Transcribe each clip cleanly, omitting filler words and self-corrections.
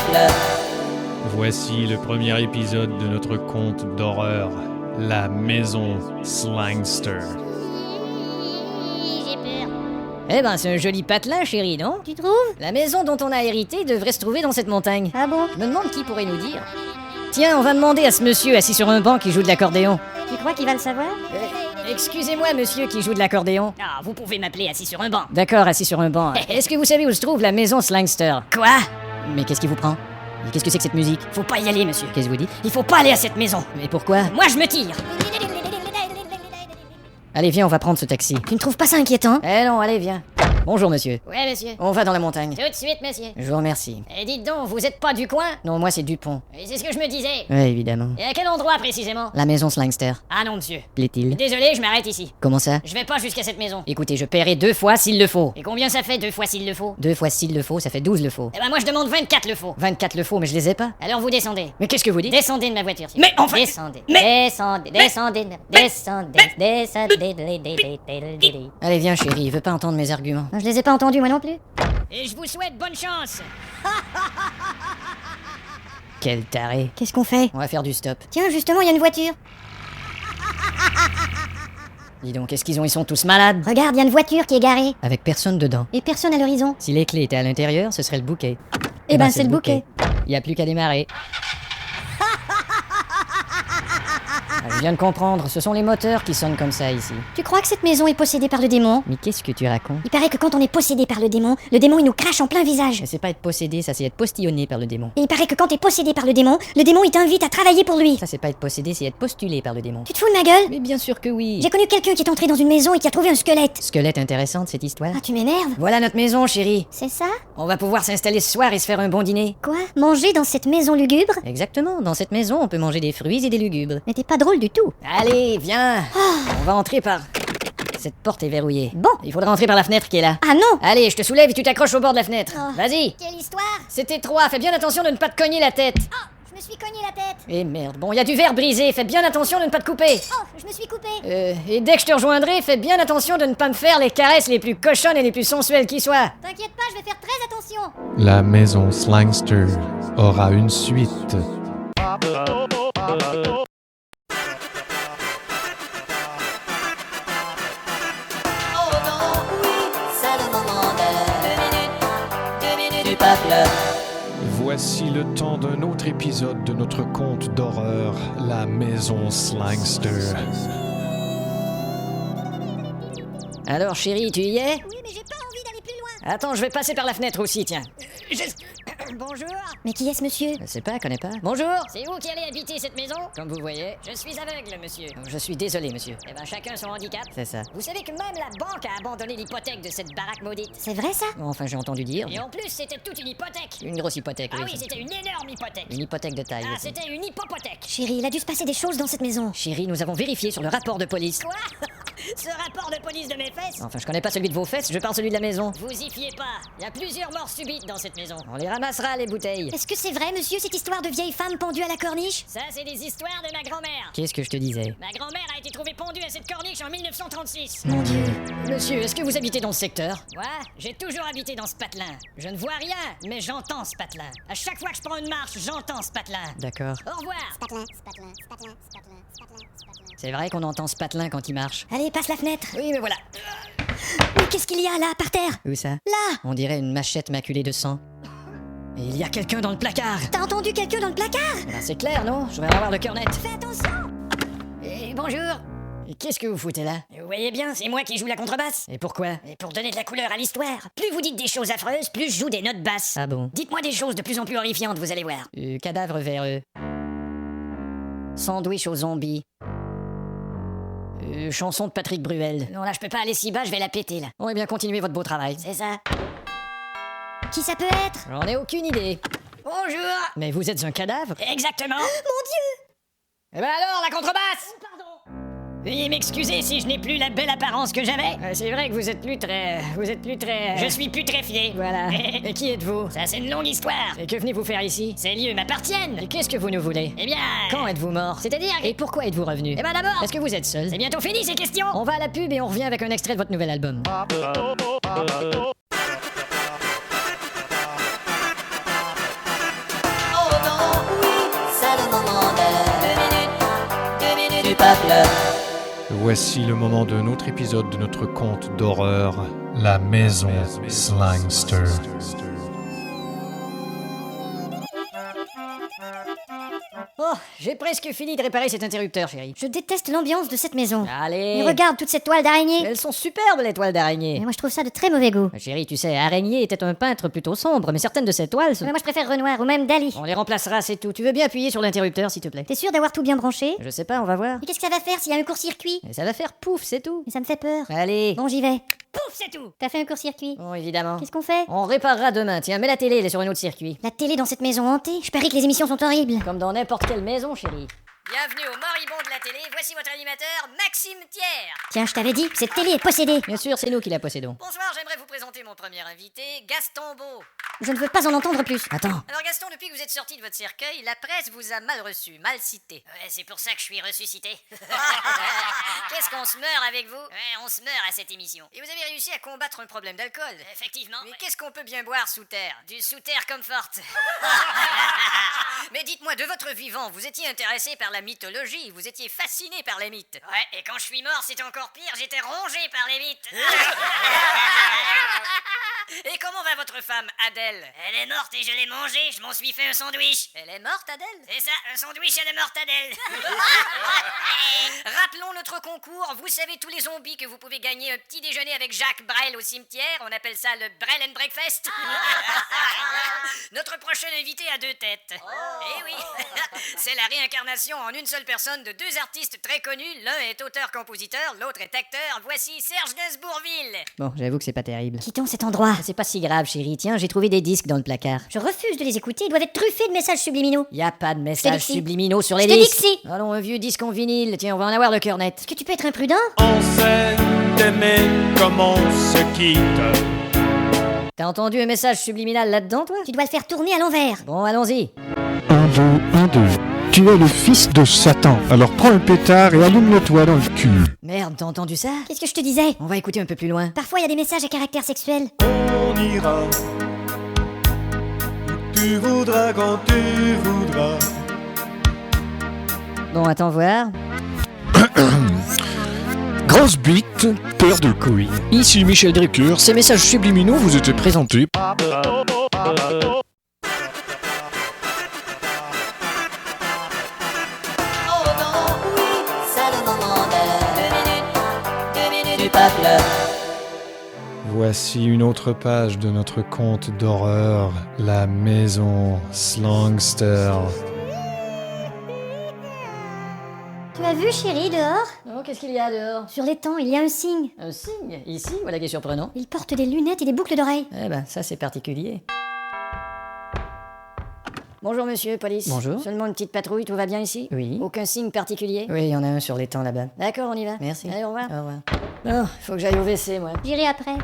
peuple. Voici le premier épisode de notre conte d'horreur, La Maison Slangster. J'ai peur. Eh ben, c'est un joli patelin, chérie, non? Tu trouves? La maison dont on a hérité devrait se trouver dans cette montagne. Ah bon? Je me demande qui pourrait nous dire. Tiens, on va demander à ce monsieur assis sur un banc qui joue de l'accordéon. Tu crois qu'il va le savoir? Excusez-moi, monsieur qui joue de l'accordéon. Ah, vous pouvez m'appeler assis sur un banc. D'accord, assis sur un banc. Est-ce que vous savez où se trouve la maison Slangster? Quoi? Mais qu'est-ce qui vous prend? Et qu'est-ce que c'est que cette musique? Faut pas y aller, monsieur. Qu'est-ce que vous dites? Il faut pas aller à cette maison. Mais pourquoi? Moi, je me tire. Allez, viens, on va prendre ce taxi. Tu ne trouves pas ça inquiétant? Eh non, allez, viens. Bonjour, monsieur. Ouais, monsieur. On va dans la montagne. Tout de suite, monsieur. Je vous remercie. Et dites donc, vous êtes pas du coin? Non, moi, c'est Dupont. Et c'est ce que je me disais. Oui, évidemment. Et à quel endroit précisément? La maison Slangster. Ah non, monsieur. Plaît-il? Désolé, je m'arrête ici. Comment ça? Je vais pas jusqu'à cette maison. Écoutez, je paierai 2 fois s'il le faut. Et combien ça fait 2 fois s'il le faut? 2 fois s'il le faut, ça fait 12 le faut. Eh ben moi je demande 24 le faut. 24 le faut, mais je les ai pas. Alors vous descendez. Mais qu'est-ce que vous dites? Descendez de ma voiture. s'il Mais vous plaît. enfin- Descendez. Mais- Descendez. Descendez. Descendez. Allez, viens, chérie, il veut pas entendre mes arguments. Je les ai pas entendus moi non plus. Et je vous souhaite bonne chance. Quel taré. Qu'est-ce qu'on fait? On va faire du stop. Tiens, justement, il y a une voiture. Dis donc, qu'est-ce qu'ils ont? Ils sont tous malades. Regarde, il y a une voiture qui est garée. Avec personne dedans. Et personne à l'horizon. Si les clés étaient à l'intérieur, ce serait le bouquet. Eh ben, c'est le bouquet. Il y a plus qu'à démarrer. Ah, je viens de comprendre, ce sont les moteurs qui sonnent comme ça ici. Tu crois que cette maison est possédée par le démon? Mais qu'est-ce que tu racontes? Il paraît que quand on est possédé par le démon il nous crache en plein visage. Mais c'est pas être possédé, ça c'est être postillonné par le démon. Et il paraît que quand t'es possédé par le démon il t'invite à travailler pour lui. Ça c'est pas être possédé, c'est être postulé par le démon. Tu te fous de ma gueule? Mais bien sûr que oui. J'ai connu quelqu'un qui est entré dans une maison et qui a trouvé un squelette. Squelette intéressante cette histoire. Ah, tu m'énerves? Voilà notre maison, chérie. C'est ça? On va pouvoir s'installer ce soir et se faire un bon dîner. Quoi? Manger dans cette maison lugubre? Exactement, dans cette maison on peut manger des fruits et des lugubres. Mais t'es pas drôle du tout. Allez, viens. On va entrer par... Cette porte est verrouillée. Bon. Il faudra entrer par la fenêtre qui est là. Ah non! Allez, je te soulève et tu t'accroches au bord de la fenêtre. Oh. Vas-y. Quelle histoire? C'est étroit, fais bien attention de ne pas te cogner la tête. Oh, je me suis cogné la tête. Eh merde, bon, il y a du verre brisé, fais bien attention de ne pas te couper. Oh, je me suis coupé. Et dès que je te rejoindrai, fais bien attention de ne pas me faire les caresses les plus cochonnes et les plus sensuelles qui soient. T'inquiète pas, je vais faire très attention. La Maison Slangster aura une suite. Oh non, oui, ça demande 2 minutes du peuple. Voici le temps d'un autre épisode de notre conte d'horreur, La Maison Slangster. Alors chérie, tu y es? Oui, mais j'ai pas envie d'aller plus loin. Attends, je vais passer par la fenêtre aussi, tiens. Bonjour. Mais qui est-ce monsieur? Je sais pas, connais pas. Bonjour. C'est vous qui allez habiter cette maison? Comme vous voyez, Je suis aveugle, monsieur. je suis désolé, monsieur. Eh ben, chacun son handicap. C'est ça. Vous savez que même la banque a abandonné l'hypothèque de cette baraque maudite. C'est vrai ça? Enfin, j'ai entendu dire. Et en plus, c'était toute une hypothèque. Une grosse hypothèque, Ah oui. oui, c'était une énorme hypothèque. Une hypothèque de taille. Ah, aussi. c'était une hypopothèque. Chérie, il a dû se passer des choses dans cette maison. Chérie, nous avons vérifié sur le rapport de police. Quoi? Ce rapport de police de mes fesses? Enfin, je connais pas celui de vos fesses, je parle celui de la maison. Vous y fiez pas. Il y a plusieurs morts subites dans cette maison. On les ramassera, les bouteilles. Est-ce que c'est vrai, monsieur, cette histoire de vieille femme pendue à la corniche? Ça, c'est des histoires de ma grand-mère. Qu'est-ce que je te disais? Ma grand-mère a été trouvée pendue à cette corniche en 1936. Mon Dieu. Monsieur, est-ce que vous habitez dans ce secteur? Moi, j'ai toujours habité dans ce patelin. Je ne vois rien, mais j'entends ce patelin. À chaque fois que je prends une marche, j'entends ce patelin. D'accord. Au revoir. C'est vrai qu'on entend ce patelin quand il marche. Allez, passe la fenêtre. Oui, mais voilà. Mais qu'est-ce qu'il y a là, par terre? Où ça? Là! On dirait une machette maculée de sang. Et il y a quelqu'un dans le placard. T'as entendu quelqu'un dans le placard? Ben, c'est clair, non? Je vais avoir le cœur net. Fais attention! Et bonjour. Et qu'est-ce que vous foutez là? Vous voyez bien, c'est moi qui joue la contrebasse. Et pourquoi? Et pour donner de la couleur à l'histoire. Plus vous dites des choses affreuses, plus je joue des notes basses. Ah bon? Dites-moi des choses de plus en plus horrifiantes, vous allez voir. Cadavre véreux. Sandwich aux zombies. Chanson de Patrick Bruel. Non, là, je peux pas aller si bas, je vais la péter, là. Bon, eh bien, continuez votre beau travail. C'est ça. Qui ça peut être? J'en ai aucune idée. Bonjour! Mais vous êtes un cadavre? Exactement! Oh, Mon Dieu! Eh ben alors, la contrebasse! Pardon! Veuillez m'excuser si je n'ai plus la belle apparence que j'avais. C'est vrai que vous êtes plus très... Je suis putréfié. Voilà. Et qui êtes-vous? Ça, c'est une longue histoire. Et que venez-vous faire ici? Ces lieux m'appartiennent. Et qu'est-ce que vous nous voulez? Eh bien... Quand êtes-vous mort? C'est-à-dire... Et pourquoi êtes-vous revenu? Eh ben d'abord... Est-ce que vous êtes seul? C'est bientôt fini, ces questions. On va à la pub et on revient avec un extrait de votre nouvel album. peuple. Voici le moment de notre épisode de notre conte d'horreur, La Maison Slangster. Oh, j'ai presque fini de réparer cet interrupteur, chérie. Je déteste l'ambiance de cette maison. Allez. Et regarde toute cette toile d'araignée. Elles sont superbes, les toiles d'araignée. Mais moi je trouve ça de très mauvais goût. Chérie, tu sais, Araignée était un peintre plutôt sombre, mais certaines de ses toiles... Mais moi je préfère Renoir ou même Dali. On les remplacera, c'est tout. Tu veux bien appuyer sur l'interrupteur, s'il te plaît? T'es sûr d'avoir tout bien branché? Je sais pas, on va voir. Mais qu'est-ce que ça va faire s'il y a un court-circuit? Et ça va faire pouf, c'est tout. Mais ça me fait peur. Allez. Bon, j'y vais. Pouf, c'est tout. T'as fait un court-circuit? Bon, évidemment. Qu'est-ce qu'on fait? On réparera demain. Tiens, mets la télé, elle est sur un autre circuit. La télé dans cette maison hantée? Je parie que les émissions sont horribles. Comme dans n'importe quelle maison, chérie. Bienvenue au moribond de la télé, voici votre animateur, Maxime Thiers. Tiens, je t'avais dit, cette télé est possédée. Bien sûr, c'est nous qui la possédons. Bonsoir, j'aimerais vous présenter mon premier invité, Gaston Beau. Je ne veux pas en entendre plus. Attends. Alors Gaston, depuis que vous êtes sorti de votre cercueil, la presse vous a mal reçu, mal cité. Ouais, c'est pour ça que je suis ressuscité. Qu'est-ce qu'on se meurt avec vous? Ouais, on se meurt à cette émission. Et vous avez réussi à combattre un problème d'alcool. Effectivement. Mais qu'est-ce qu'on peut bien boire sous terre? Du sous-terre comfort. Mais dites-moi, de votre vivant, vous étiez intéressé par la mythologie, vous étiez fasciné par les mythes. Ouais, et quand je suis mort, c'était encore pire, j'étais rongé par les mythes. Et comment va votre femme, Adèle? Elle est morte et je l'ai mangée, je m'en suis fait un sandwich. Elle est morte, Adèle? C'est ça, un sandwich à la morte, Adèle. Rappelons notre concours, vous savez tous les zombies que vous pouvez gagner un petit déjeuner avec Jacques Brel au cimetière, on appelle ça le Brel and Breakfast. Notre prochain invité a 2 têtes. Eh oui, c'est la réincarnation en une seule personne de 2 artistes très connus, l'un est auteur-compositeur, l'autre est acteur, voici Serge Gainsbourgville. Bon, j'avoue que c'est pas terrible. Quittons cet endroit. C'est pas si grave, chérie. Tiens, j'ai trouvé des disques dans le placard. Je refuse de les écouter, ils doivent être truffés de messages subliminaux. Y a pas de Je te messages dis que si. subliminaux sur les Je te dis disques. que si. Allons, un vieux disque en vinyle. Tiens, on va en avoir le cœur net. Est-ce que tu peux être imprudent? On s'aime d'aimer comme on se quitte. T'as entendu un message subliminal là-dedans, toi? Tu dois le faire tourner à l'envers. Bon, allons-y. 1, 2, 1, 2. Tu es le fils de Satan. Alors prends un pétard et allume-le-toi dans le cul. Merde, t'as entendu ça? Qu'est-ce que je te disais? On va écouter un peu plus loin. Parfois il y a des messages à caractère sexuel. On ira où tu voudras quand tu voudras. Bon, attends voir. Grosse bite, paire de couilles. Ici Michel Drucker. Ces messages subliminaux vous étaient présentés. Voici une autre page de notre conte d'horreur, La Maison Slangster. Tu as vu, chérie, dehors? Oh, qu'est-ce qu'il y a dehors? Sur l'étang, il y a un signe. Un signe? Ici? Voilà qui est surprenant. Il porte des lunettes et des boucles d'oreilles. Eh ben, ça c'est particulier. Bonjour monsieur, police. Bonjour. Seulement une petite patrouille, tout va bien ici? Oui. Aucun signe particulier? Oui, il y en a un sur l'étang là-bas. D'accord, on y va. Merci. Allez, au revoir. Au revoir. Oh, faut que j'aille au WC, moi. J'irai après.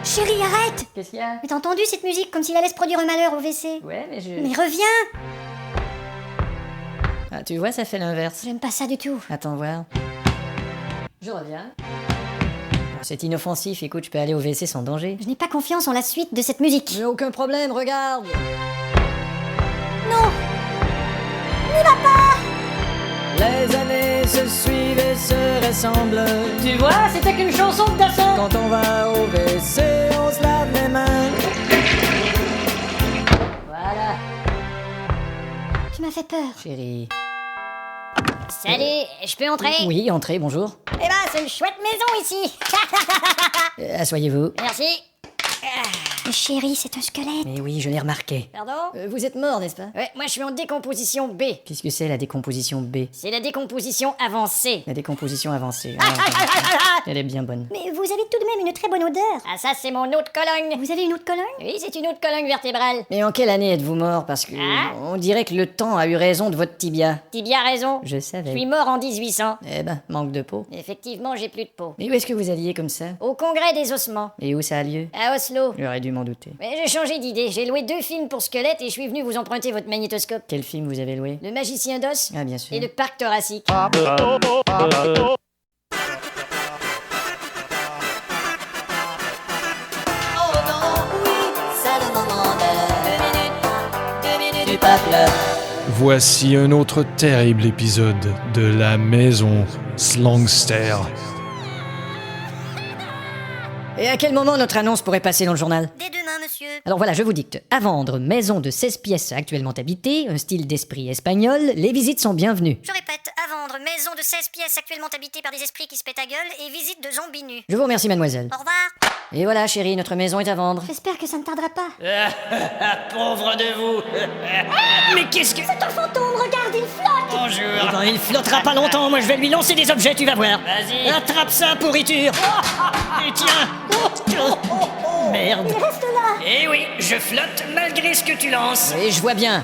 Chérie, arrête! Qu'est-ce qu'il y a? Mais t'as entendu cette musique comme s'il allait se produire un malheur au WC? Ouais, mais je... Mais reviens! Ah, tu vois, ça fait l'inverse. J'aime pas ça du tout. Attends voir. Je reviens. C'est inoffensif, écoute, je peux aller au WC sans danger. Je n'ai pas confiance en la suite de cette musique. Mais aucun problème, regarde. Non! N'y va pas! Les années se suivent et se ressemblent. Tu vois, c'était qu'une chanson de Dassin. Quand on va au WC, on se lave les mains. Voilà, Tu m'as fait peur. chérie. Salut, je peux entrer? Oui, entrez, bonjour. Eh ben, c'est une chouette maison ici. Asseyez-vous. Merci. Mais chérie, c'est un squelette. Mais oui, je l'ai remarqué. Pardon? Vous êtes mort, n'est-ce pas? Ouais, moi je suis en décomposition B. Qu'est-ce que c'est la décomposition B? C'est la décomposition avancée. La décomposition avancée. Elle est bien bonne. Mais vous avez tout de même une très bonne odeur. Ah ça c'est mon autre colonne. Vous avez une autre colonne? Oui, c'est une autre colonne vertébrale. Mais en quelle année êtes-vous mort? Parce que Hein? on dirait que le temps a eu raison de votre tibia. T'as bien raison. Je Je savais. suis mort en 1800. Eh ben, manque de peau. Effectivement, j'ai plus de peau. Mais où est-ce que vous alliez comme ça? Au congrès des ossements. Et où ça a lieu? À Oslo. J'aurais dû m'en douter. Mais j'ai changé d'idée. J'ai loué 2 films pour squelettes et je suis venu vous emprunter votre magnétoscope. Quel film vous avez loué? Le magicien d'os Ah, bien sûr. et le parc thoracique. Voici un autre terrible épisode de la maison Slangster. Et à quel moment notre annonce pourrait passer dans le journal? Dès demain, monsieur. Alors voilà, je vous dicte. À vendre, maison de 16 pièces actuellement habitée, un style d'esprit espagnol, les visites sont bienvenues. Je répète, à vendre, maison de 16 pièces actuellement habitée par des esprits qui se pètent à gueule et visite de zombies nus. Je vous remercie, mademoiselle. Au revoir. Et voilà, chérie, notre maison est à vendre. J'espère que ça ne tardera pas. Pauvre de vous. Mais qu'est-ce que... C'est un fantôme, regarde, il flotte. Bonjour. Eh ben, il flottera pas longtemps, moi je vais lui lancer des objets, tu vas voir. Vas-y. Attrape ça, pourriture. Et tiens. Merde. Il reste là. Eh oui, je flotte malgré ce que tu lances. Oui, je vois bien.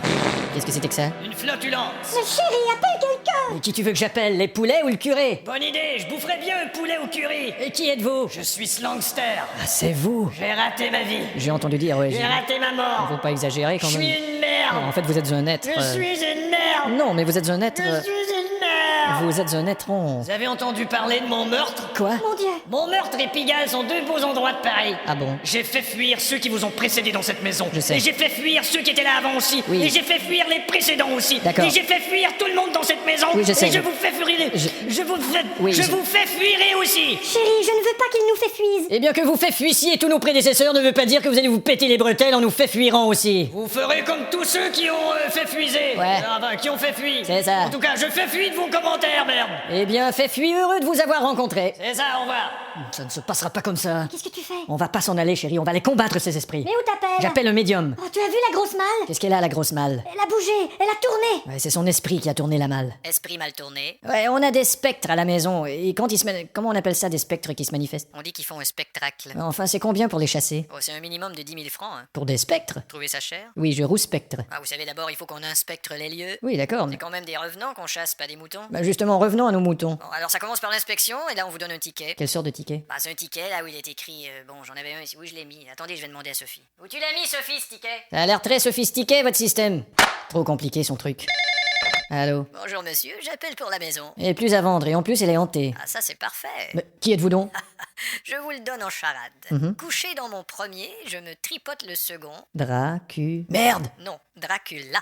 Qu'est-ce que c'était que ça? Une flottulence. Mais chérie, appelle quelqu'un. Et qui tu veux que j'appelle, les poulets ou le curé? Bonne idée, je boufferais bien un poulet au curry. Et qui êtes-vous? Je suis Slangster. Ah, c'est vous. J'ai raté ma vie. J'ai entendu dire, ouais. J'ai raté ma mort. Faut pas exagérer quand Je même. suis une merde. Non, en fait, vous êtes un être... Je suis une merde. Non, mais vous êtes un être... Je suis une merde. Vous êtes un être on... Vous avez entendu parler de mon meurtre? Quoi? Mon Dieu. Mon meurtre et Pigalle sont deux beaux endroits de Paris. Ah bon? J'ai fait fuir ceux qui vous ont précédé dans cette maison. Je sais. Et j'ai fait fuir ceux qui étaient là avant aussi. Oui. Et j'ai fait fuir les précédents aussi. D'accord. Et j'ai fait fuir tout le monde dans cette maison. Oui, je sais. Et je vous fais fuir. Je vous fais. Oui, je je- vous fais fuirer aussi. Chérie, je ne veux pas qu'il nous fait fuise. Eh bien que vous fait fuissiez tous nos prédécesseurs ne veut pas dire que vous allez vous péter les bretelles en nous fait fuirant aussi. Vous ferez comme tous ceux qui ont fait fuiser. Ouais. Enfin, qui ont fait fuir. C'est ça. En tout cas, je fais fuir de vos commentaires, merde. Eh bien, fait fuir, heureux de vous avoir rencontré. C'est ça, au revoir. Ça ne se passera pas comme ça. Qu'est-ce que tu fais? On va pas s'en aller, chérie, on va les combattre, ces esprits. Mais où t'appelles? J'appelle un médium. Oh, tu as vu la grosse malle? Qu'est-ce qu'elle a, la grosse malle? Elle a bougé, elle a tourné. Ouais, c'est son esprit qui a tourné la malle. Esprit mal tourné. Ouais, on a des spectres à la maison, et quand ils se... Comment on appelle ça, des spectres qui se manifestent? On dit qu'ils font un spectacle. Enfin, c'est combien pour les chasser? Oh, c'est un minimum de 10 000 francs. Hein. Pour des spectres? Trouvez ça cher? Oui, je rouspectre. Ah, vous savez, d'abord, il faut qu'on inspecte les lieux. Oui, d'accord. C'est quand même des revenants qu'on chasse, pas des moutons. Bah justement, revenons à nos moutons. Bon, alors ça commence par l'inspection, et là on vous donne un ticket. Quelle sorte de ticket? Bah, c'est un ticket là où il est écrit. Bon, j'en avais un ici. Où je l'ai mis? Attendez, je vais demander à Sophie. Où tu l'as mis, Sophie, ce ticket? Ça a l'air très sophistiqué, votre système. Trop compliqué, son truc. Allô? Bonjour monsieur, j'appelle pour la maison. Et plus à vendre, et en plus, elle est hantée. Ah, ça c'est parfait. Mais qui êtes-vous donc? Je vous le donne en charade. Couché dans mon premier, je me tripote le second. Merde! Non, Dracula.